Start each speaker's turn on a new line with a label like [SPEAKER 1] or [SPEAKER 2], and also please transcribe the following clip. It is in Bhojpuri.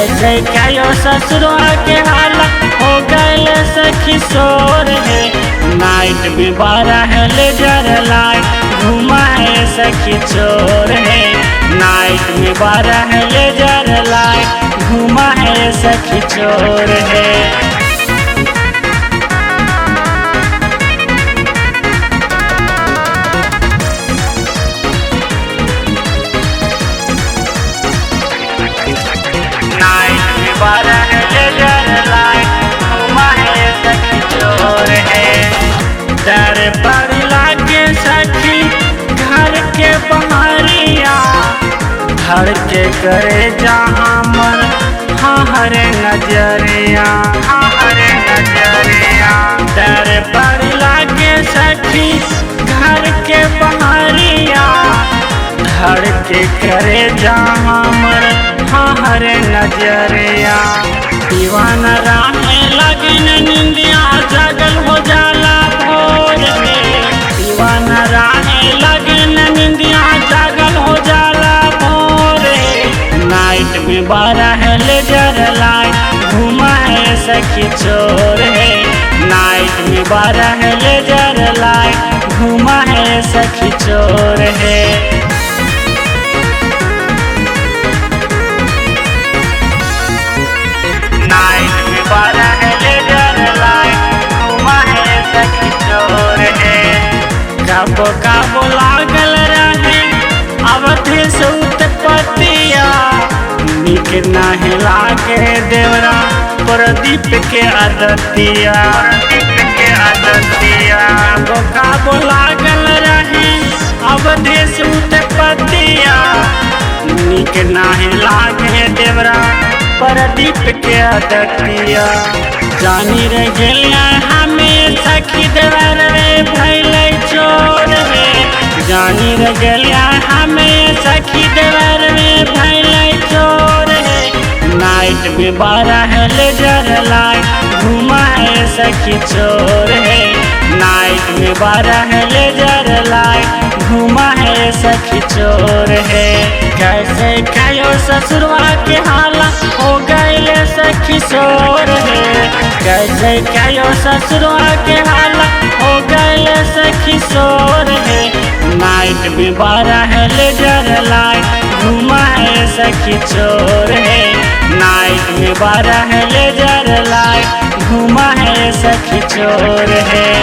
[SPEAKER 1] कैसे कहो ससुरवा के हाल हो गए सखी शोर है। नाइट में 12 लेजर लाइट घुमा है सखी चोर है। नाइट में 12 लेजर लाइट घुमा है सखी चोर है। नाइट में 12 लेजर लाइट घुमा है सखी चोर है। डर पर लागे सखी घर के बहरिया धर के करे जहाँ मन हरे नजरिया हरे नजरिया। डर पर लागे सखी घर के बहरिया धर के करे जहाँ मन हरे नजरिया। दीवाना राहे लगन निंदिया जगल हो जाला भोर में। दीवाना राहे लगन निंदिया जगल हो जाला भोर। नाइट में 12 लेजर लाइट घुमा है सखी चोर है। नाइट में 12 लेजर लाइट घुमा है सखी चोर है। नाइट में 12 लेजर लाइट घुमा है सखी चोर है। काबो काबो लागल रहे अवधि सूत पतिया निक नाही लागे देवरा प्रदीप के आदतिया प्रदीप के आदतिया। काबो काबो लागल रहे अवधि सूत पतिया निक नाही लागे देवरा प्रदीप के आदतिया। जानी रे गेलिया हमें सखी देवर रे भैले चोर रे। जानी रे गेलिया हमें सखी देवर रे भैले चोर रे। नाइट में 12 लेजर लाइट घुमा है सखी चोर है। नाइट में 12 लेजर लाइट घुमा है सखी चोर है। कैसे कहो ससुरवा के हाल हो गए सखी शोर है। कैसे कहो ससुरवा के हाल हो गए सखी शोर है। नाइट में 12 लेजर लाइट घुमा है सखी चोर है। नाइट में 12 लेजर लाइट घुमा है सखी चोर है।